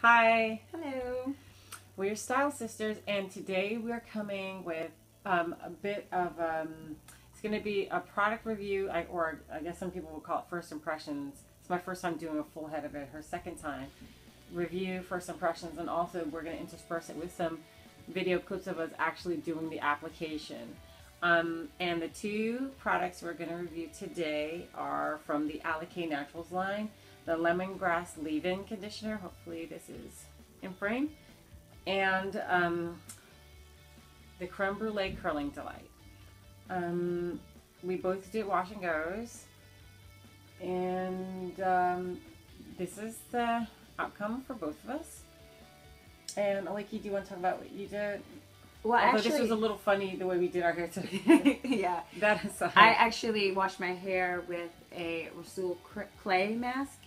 Hi. Hello. We're your Style Sisters, and today we're coming with a bit of, it's going to be a product review, or I guess some people will call it first impressions. It's my first time doing a full head of it, her second time. Review, first impressions, and also we're going to intersperse it with some video clips of us actually doing the application. And the two products we're going to review today are from the Alikay Naturals line. The Lemongrass Leave-In Conditioner, hopefully this is in frame, and the Creme Brulee Curling Delight. We both did wash and goes, and this is the outcome for both of us. And Alikay, do you want to talk about what you did? Well, although actually, this was a little funny the way we did our hair today. yeah. That aside. I actually washed my hair with a Rasul clay mask,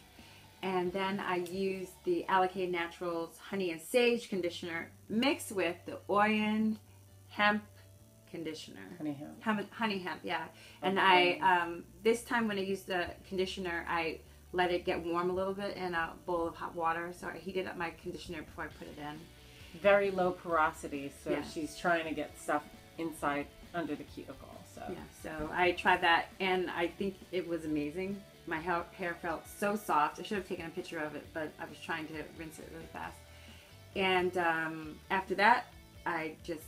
and then I used the Alikay Naturals Honey and Sage conditioner mixed with the Oyen hemp conditioner. Honey hemp, yeah. And I this time when I used the conditioner, I let it get warm a little bit in a bowl of hot water. So I heated up my conditioner before I put it in. Very low porosity, so yeah. She's trying to get stuff inside under the cuticle. So yeah, so I tried that, and I think it was amazing. My hair felt so soft. I should have taken a picture of it, but I was trying to rinse it really fast. And after that, I just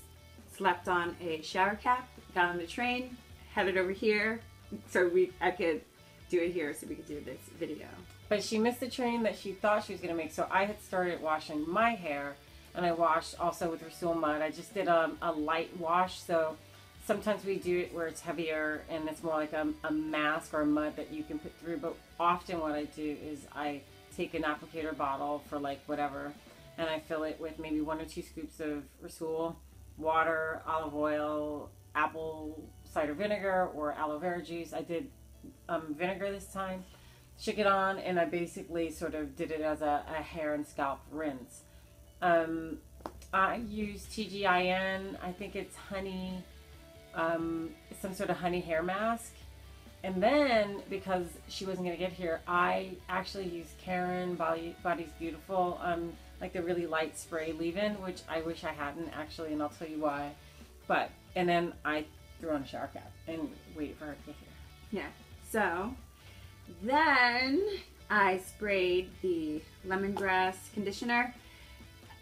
slapped on a shower cap, got on the train, headed over here, so I could do it here, so we could do this video. But she missed the train that she thought she was going to make, so I had started washing my hair, and I washed also with Rasul mud. I just did a light wash, so sometimes we do it where it's heavier and it's more like a mask or a mud that you can put through. But often what I do is I take an applicator bottle for like whatever, and I fill it with maybe 1 or 2 scoops of Rasul, water, olive oil, apple cider vinegar, or aloe vera juice. I did vinegar this time. Shook it on, and I basically sort of did it as a hair and scalp rinse. I use TGIN, I think it's honey, some sort of honey hair mask. And then, because she wasn't going to get here, I actually used Karen Body's Beautiful, like the really light spray leave-in, which I wish I hadn't actually, and I'll tell you why. And then I threw on a shower cap and waited for her to get here. Yeah, so then I sprayed the lemongrass conditioner.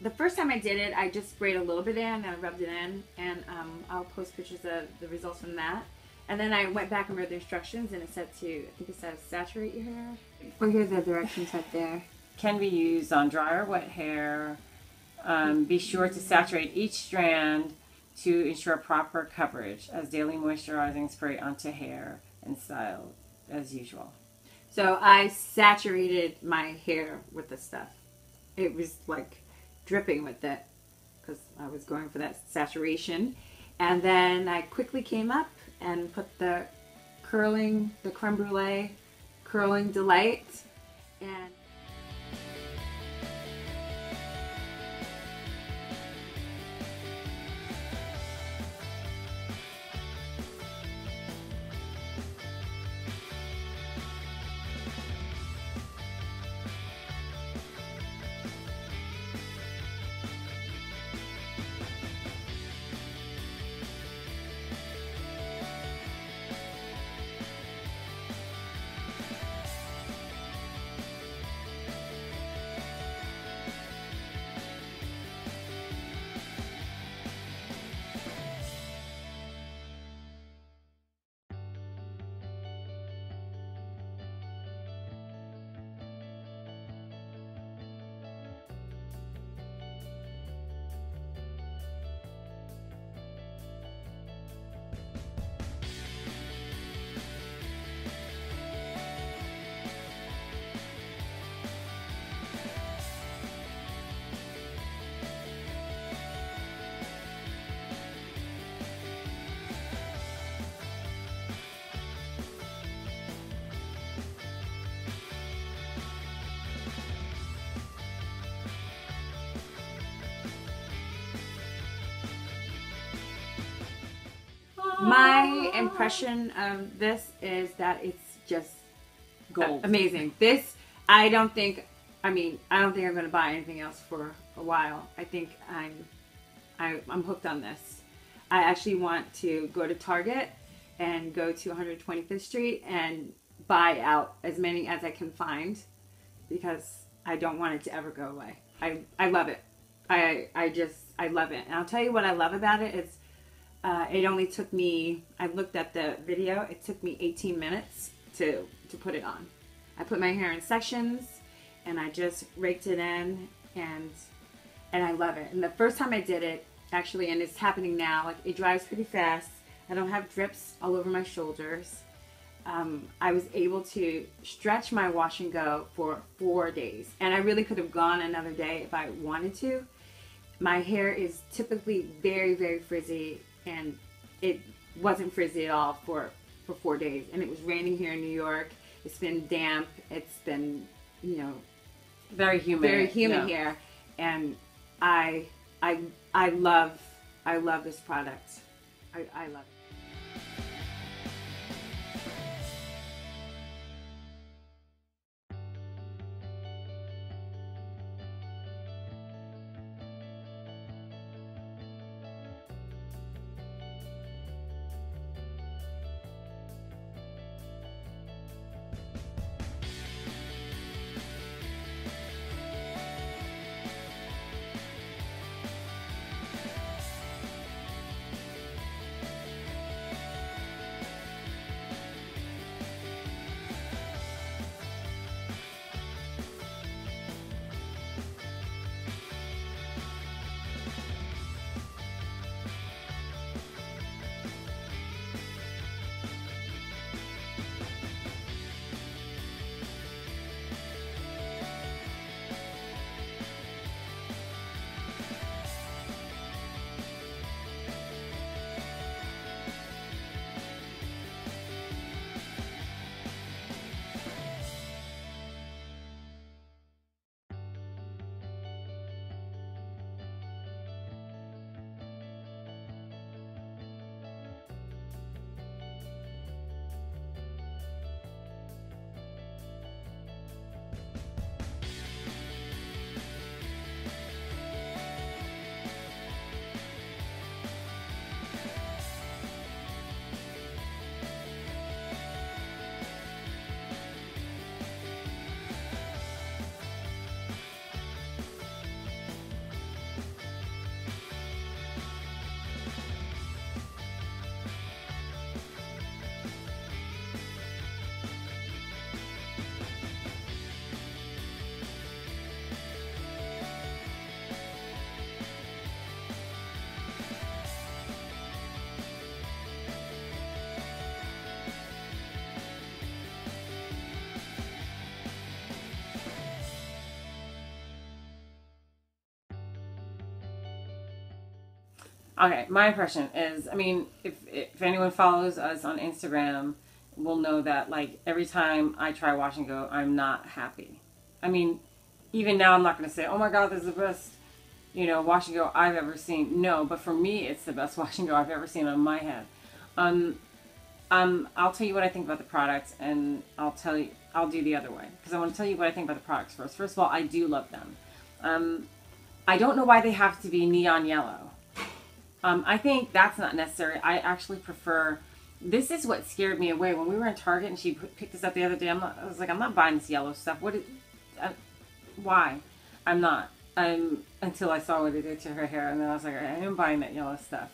The first time I did it, I just sprayed a little bit in and I rubbed it in, and I'll post pictures of the results from that. And then I went back and read the instructions, and it said I think it says saturate your hair. Well, here's the directions right there. Can be used on dry or wet hair. Be sure to saturate each strand to ensure proper coverage, as daily moisturizing spray onto hair and style as usual. So I saturated my hair with this stuff. It was like dripping with it because I was going for that saturation. And then I quickly came up and put the Creme Brulee Curling Delight, and my impression of this is that it's just gold. Amazing. This, I I mean, I don't think I'm going to buy anything else for a while. I think I'm hooked on this. I actually want to go to Target and go to 125th Street and buy out as many as I can find, because I don't want it to ever go away. I love it. I love it. And I'll tell you what I love about it. It's it only took me, I looked at the video, it took me 18 minutes to put it on. I put my hair in sections and I just raked it in, and I love it. And the first time I did it, actually, and it's happening now, like, it dries pretty fast. I don't have drips all over my shoulders. I was able to stretch my wash and go for 4 days, and I really could have gone another day if I wanted to. My hair is typically very, very frizzy, and it wasn't frizzy at all for 4 days. And it was raining here in New York. It's been damp. It's been, you know, very humid here, and I love this product. I love it. Okay, my impression is, I mean, if anyone follows us on Instagram, will know that, like, every time I try wash and go, I'm not happy. I mean, even now I'm not going to say, oh my god, this is the best, you know, wash and go I've ever seen. No, but for me, it's the best wash and go I've ever seen on my head. I'll tell you what I think about the products, and I'll do the other way, because I want to tell you what I think about the products first. First of all, I do love them. I don't know why they have to be neon yellow. I think that's not necessary. I actually prefer, this is what scared me away. When we were in Target and she picked this up the other day, I was like, I'm not buying this yellow stuff. Why? I'm not. Until I saw what it did to her hair, and then I was like, I am buying that yellow stuff.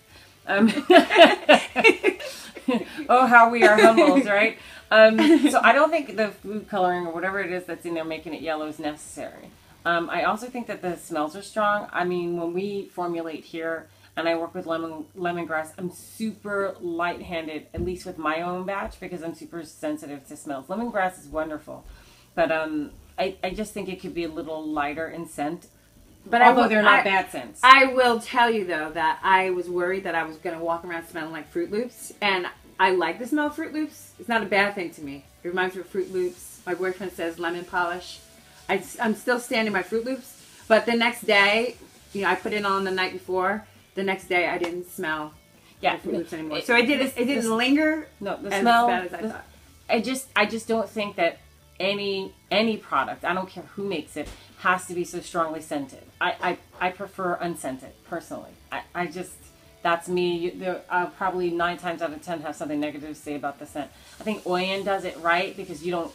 Oh, how we are humbled, right? So I don't think the food coloring or whatever it is that's in there making it yellow is necessary. I also think that the smells are strong. I mean, when we formulate here, and I work with lemongrass, I'm super light-handed, at least with my own batch, because I'm super sensitive to smells. Lemongrass is wonderful, but I just think it could be a little lighter in scent. But although they're not bad scents. I will tell you, though, that I was worried that I was going to walk around smelling like Fruit Loops, and I like the smell of Fruit Loops. It's not a bad thing to me. It reminds me of Fruit Loops. My boyfriend says lemon polish. I'm still standing by Fruit Loops, but the next day, you know, I put it on the night before. The next day, I didn't smell Fruit Loops anymore. So it didn't linger. No, the as smell. Bad as I thought. I just don't think that any product, I don't care who makes it, has to be so strongly scented. I prefer unscented, personally. I just, that's me. I'll probably 9 times out of 10 have something negative to say about the scent. I think Oyen does it right because you don't,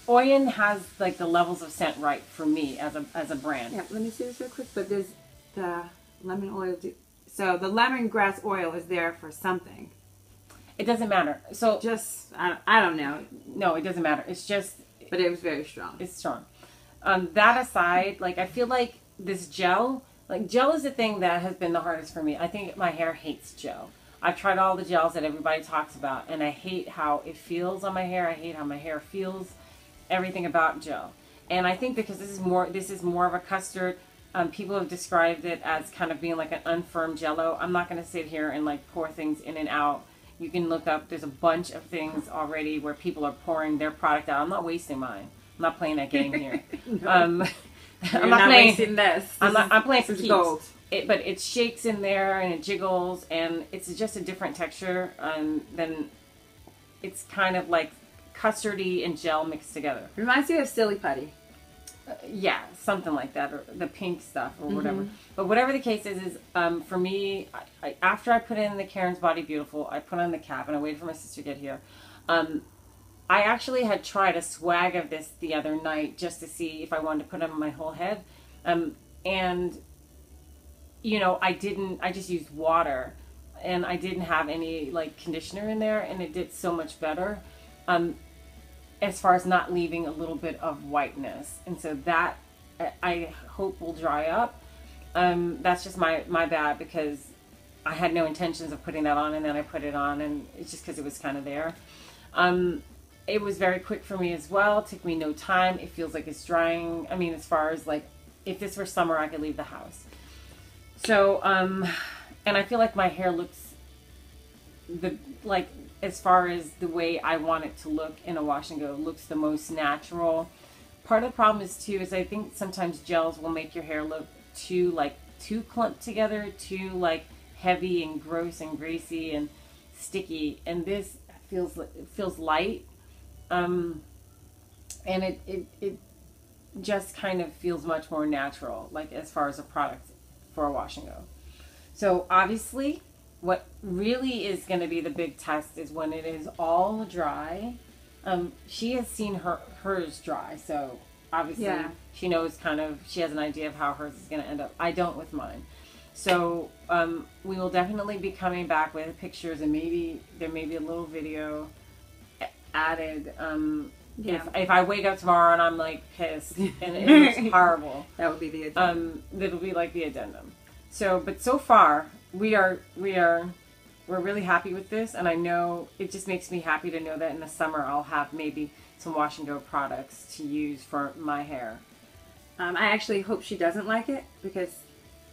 Oyen has like the levels of scent right for me as a brand. Yeah, let me see this real quick. But there's the lemon oil. So the lemongrass oil is there for something. It doesn't matter. So just, I don't know. No, it doesn't matter. It's just. But it was very strong. It's strong. That aside, like I feel like this gel, like gel is the thing that has been the hardest for me. I think my hair hates gel. I've tried all the gels that everybody talks about, and I hate how it feels on my hair. I hate how my hair feels. Everything about gel. And I think because this is more of a custard. People have described it as kind of being like an unfirm jello. I'm not going to sit here and like pour things in and out. You can look up, there's a bunch of things already where people are pouring their product out. I'm not wasting mine. I'm not playing that game here. No. I'm not wasting this. I'm playing for keeps. Gold. But it shakes in there and it jiggles, and it's just a different texture. Then it's kind of like custardy and gel mixed together. Reminds me of Silly Putty. Yeah, something like that, or the pink stuff, or whatever. But whatever the case is for me, after I put in the Karen's Body Beautiful, I put on the cap, and I waited for my sister to get here. I actually had tried a swag of this the other night just to see if I wanted to put it on my whole head. And, you know, I just used water, and I didn't have any, like, conditioner in there, and it did so much better. As far as not leaving a little bit of whiteness. And so that I hope will dry up. That's just my bad, because I had no intentions of putting that on, and then I put it on, and it's just because it was kind of there. It was very quick for me as well. It took me no time. It feels like it's drying. I mean, as far as like, if this were summer, I could leave the house. So, and I feel like my hair looks as far as the way I want it to look in a wash and go, looks the most natural. Part of the problem is too, is I think sometimes gels will make your hair look too clumped together, too like heavy and gross and greasy and sticky. And this feels light. And it just kind of feels much more natural, like as far as a product for a wash and go. So obviously, what really is going to be the big test is when it is all dry. She has seen hers dry, so obviously she knows she has an idea of how hers is going to end up. I don't with mine. So we will definitely be coming back with pictures, and maybe there may be a little video added. If I wake up tomorrow and I'm like pissed and it looks horrible, that would be the addendum. That'll be like the addendum. So, but so far we're really happy with this, and I know it just makes me happy to know that in the summer I'll have maybe some wash and go products to use for my hair. I actually hope she doesn't like it, because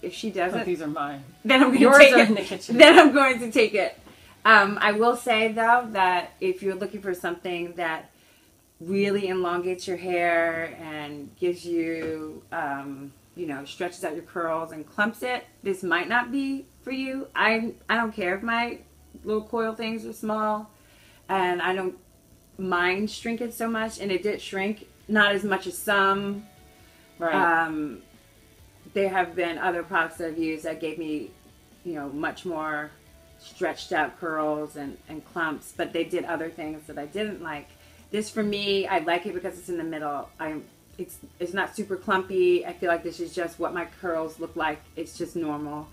if she doesn't, these are mine. Then I'm going to take it in the kitchen. Then I'm going to take it. I will say though that if you're looking for something that really elongates your hair and gives you, stretches out your curls and clumps it, this might not be for you. I don't care if my little coil things are small, and I don't mind shrinking so much, and it did shrink, not as much as some. Right. There have been other products that I've used that gave me, much more stretched out curls and clumps, but they did other things that I didn't like. This, for me, I like it because it's in the middle. It's not super clumpy. I feel like this is just what my curls look like. It's just normal.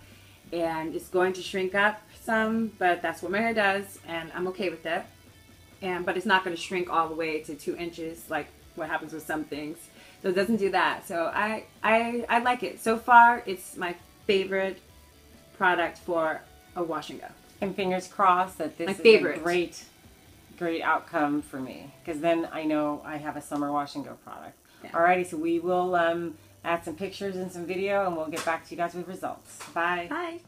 And it's going to shrink up some, but that's what my hair does, and I'm okay with that. But it's not going to shrink all the way to 2 inches like what happens with some things. So it doesn't do that. So I like it. So far, it's my favorite product for a wash and go. And fingers crossed that this is a great outcome for me, because then I know I have a summer wash and go product. Yeah. Alrighty, so we will add some pictures and some video, and we'll get back to you guys with results. Bye. Bye.